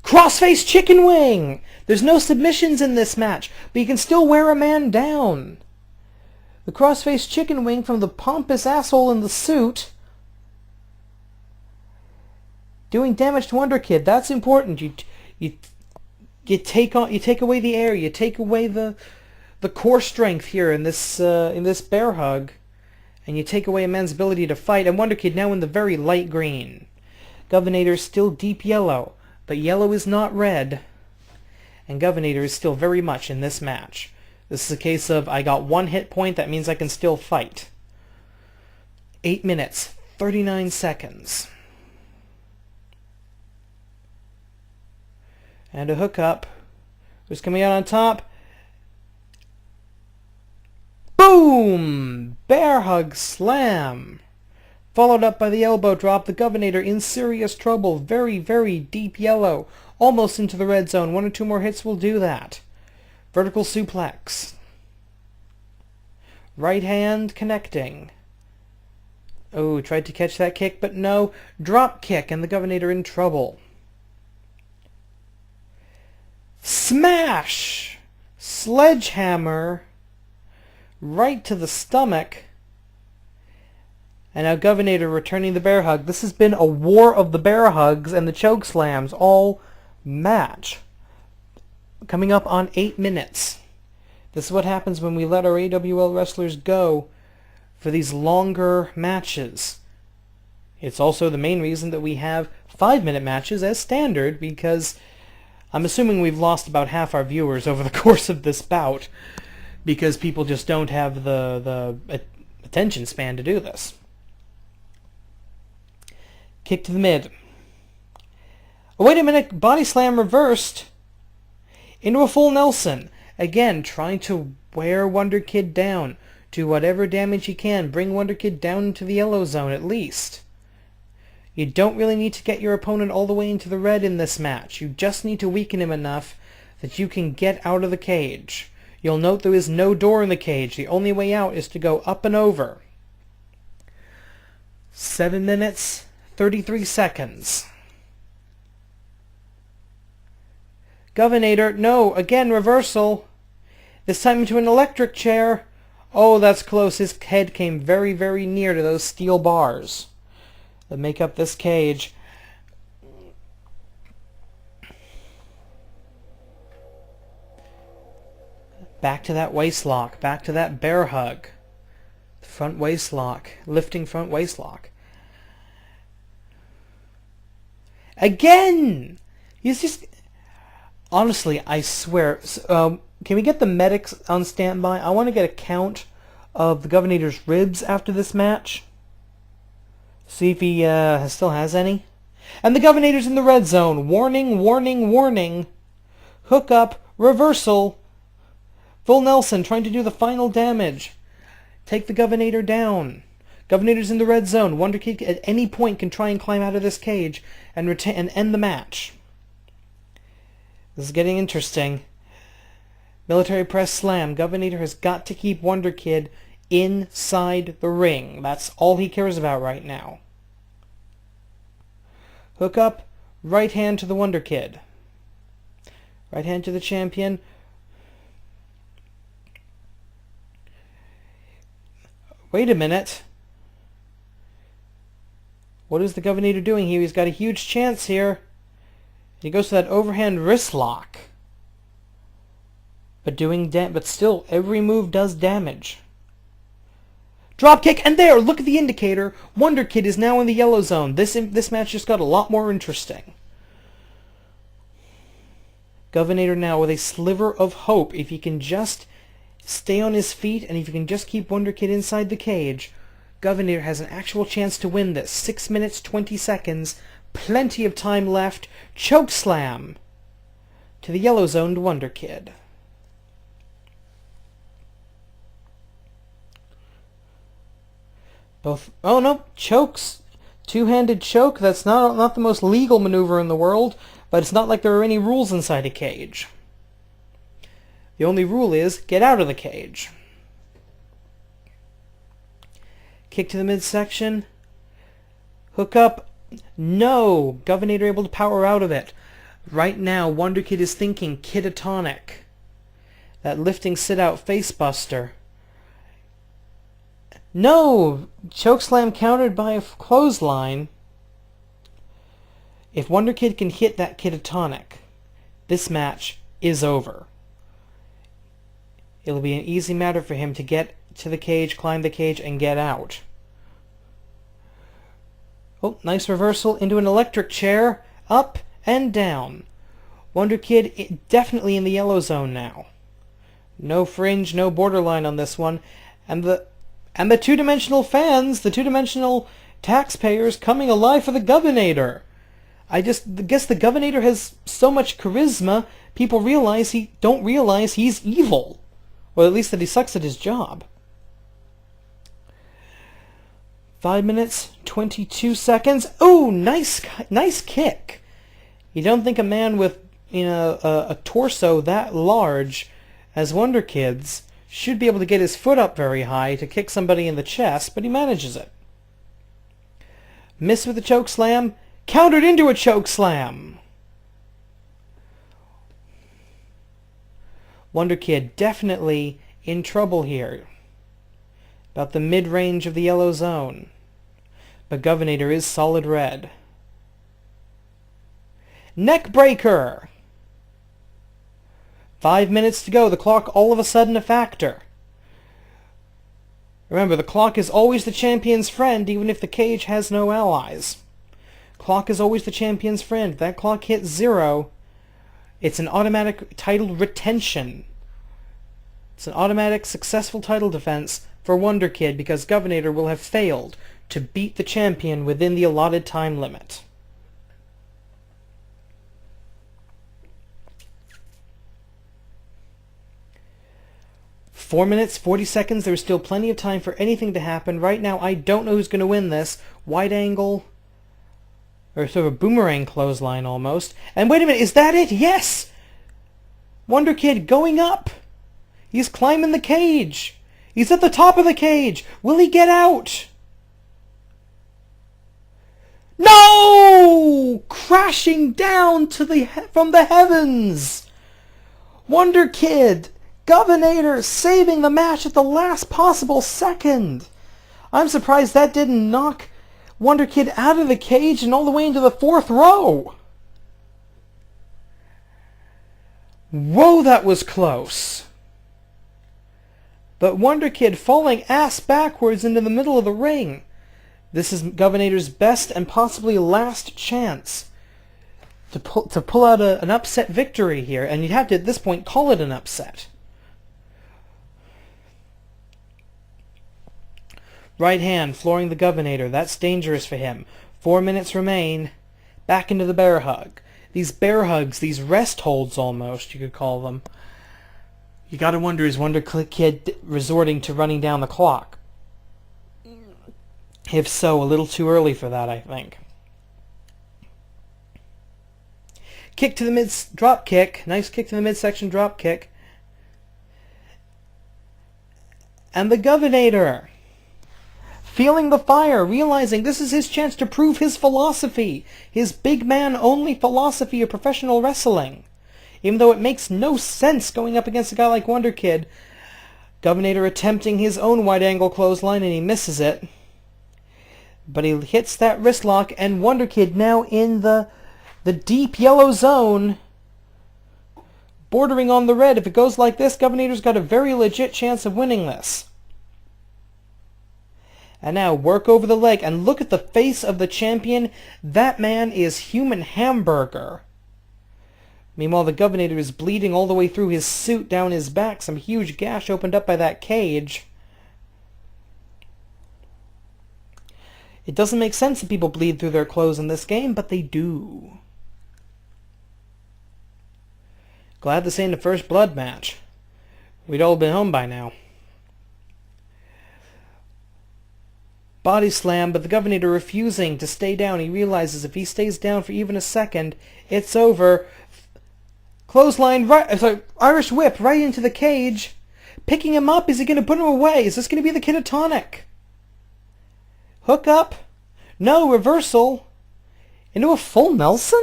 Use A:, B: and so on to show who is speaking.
A: Crossface chicken wing! There's no submissions in this match, but you can still wear a man down. The crossface chicken wing from the pompous asshole in the suit. Doing damage to Wonder Kid. That's important. You take away the air. You take away the core strength here in this bear hug, and you take away a man's ability to fight. And Wonder Kid now in the very light green. Governator still deep yellow, but yellow is not red. And Governator is still very much in this match. This is a case of I got 1 hit point. That means I can still fight. 8 minutes, 39 seconds. And a hookup. Who's coming out on top? Boom! Bear hug slam. Followed up by the elbow drop. The Governator in serious trouble. Very, very deep yellow. Almost into the red zone. 1 or 2 more hits will do that. Vertical suplex. Right hand connecting. Oh, tried to catch that kick, but no. Drop kick, and the Governator in trouble. Smash! Sledgehammer. Right to the stomach. And now Governator returning the bear hug. This has been a war of the bear hugs and the choke slams all match. Coming up on 8 minutes. This is what happens when we let our AWL wrestlers go for these longer matches. It's also the main reason that we have 5-minute matches as standard, because I'm assuming we've lost about half our viewers over the course of this bout, because people just don't have the attention span to do this. Kick to the mid. Oh, wait a minute, body slam reversed into a full Nelson. Again, trying to wear Wonder Kid down. Do whatever damage you can. Bring Wonder Kid down into the yellow zone at least. You don't really need to get your opponent all the way into the red in this match. You just need to weaken him enough that you can get out of the cage. You'll note there is no door in the cage. The only way out is to go up and over. 7 minutes, 33 seconds. Governator, no, again reversal. This time into an electric chair. Oh, that's close. His head came very, very near to those steel bars that make up this cage. Back to that waist lock. Back to that bear hug. Front waist lock. Lifting front waist lock. Again! He's just... Honestly, I swear... can we get the medics on standby? I want to get a count of the Governator's ribs after this match. See if he still has any. And the Governator's in the red zone. Warning, warning, warning. Hook up, reversal. Full Nelson trying to do the final damage. Take the Governator down. Governator's in the red zone. Wonder Kid at any point can try and climb out of this cage and end the match. This is getting interesting. Military press slam. Governator has got to keep Wonder Kid inside the ring. That's all he cares about right now. Hook up. Right hand to the Wonder Kid. Right hand to the champion. Wait a minute. What is the Governator doing here? He's got a huge chance here. He goes to that overhand wrist lock. But still, every move does damage. Drop kick, and there, look at the indicator. Wonder Kid is now in the yellow zone. This match just got a lot more interesting. Governator now with a sliver of hope. If he can just stay on his feet, and if he can just keep Wonder Kid inside the cage, Governator has an actual chance to win this. 6 minutes, 20 seconds. Plenty of time left. Choke slam to the yellow zoned Wonder Kid. Oh no, chokes. Two-handed choke. That's not the most legal maneuver in the world, but it's not like there are any rules inside a cage. The only rule is get out of the cage. Kick to the midsection. Hook up. No! Governator able to power out of it. Right now, Wonder Kid is thinking Kidatonic. That lifting sit-out facebuster. No! Chokeslam countered by a clothesline. If Wonder Kid can hit that Kidatonic, this match is over. It'll be an easy matter for him to get to the cage, climb the cage, and get out. Oh, nice reversal into an electric chair. Up and down. Wonder Kid definitely in the yellow zone now. No fringe, no borderline on this one. And the two-dimensional fans, the two-dimensional taxpayers coming alive for the Governator. I just guess the Governator has so much charisma, people don't realize he's evil. Or at least that he sucks at his job. 5 minutes, 22 seconds. Oh, nice kick. You don't think a man with, a torso that large as Wonder Kid's should be able to get his foot up very high to kick somebody in the chest, but he manages it. Miss with the choke slam, countered into a choke slam. Wonder Kid definitely in trouble here. About the mid-range of the yellow zone. But Governator is solid red. Neck breaker! 5 minutes to go. The clock all of a sudden a factor. Remember, the clock is always the champion's friend, even if the cage has no allies. Clock is always the champion's friend. If that clock hits 0, it's an automatic title retention. It's an automatic successful title defense for Wonder Kid because Governator will have failed to beat the champion within the allotted time limit. Four minutes, 40 seconds. There's still plenty of time for anything to happen. Right now, I don't know who's going to win this. Wide angle, or sort of a boomerang clothesline almost. And wait a minute, is that it? Yes! Wonder Kid going up. He's climbing the cage. He's at the top of the cage. Will he get out? No! Crashing down from the heavens. Wonder Kid, Governator saving the match at the last possible second. I'm surprised that didn't knock Wonder Kid out of the cage and all the way into the 4th row. Whoa, that was close. But Wonder Kid falling ass backwards into the middle of the ring. This is Governator's best and possibly last chance to pull out an upset victory here, and you'd have to at this point call it an upset. Right hand flooring the Governator. That's dangerous for him. 4 minutes remain. Back into the bear hug. These bear hugs, these rest holds almost, you could call them. You gotta wonder, is Wonder Kid resorting to running down the clock? If so, a little too early for that, I think. Kick to the mid, drop kick. Nice kick to the midsection drop kick. And the Governator, feeling the fire, realizing this is his chance to prove his philosophy, his big man only philosophy of professional wrestling. Even though it makes no sense going up against a guy like Wonder Kid. Governator attempting his own wide angle clothesline and he misses it. But he hits that wrist lock, and Wonder Kid now in the deep yellow zone, bordering on the red. If it goes like this, Governator's got a very legit chance of winning this. And now work over the leg, and look at the face of the champion. That man is human hamburger. Meanwhile, the Governator is bleeding all the way through his suit down his back. Some huge gash opened up by that cage. It doesn't make sense that people bleed through their clothes in this game, but they do. Glad this ain't a first blood match. We'd all been home by now. Body slam, but the Governator refusing to stay down. He realizes if he stays down for even a second, it's over. Clothesline, Irish whip right into the cage. Picking him up, is he going to put him away? Is this going to be the Kidatonic? Hook up. No, reversal. Into a full Nelson?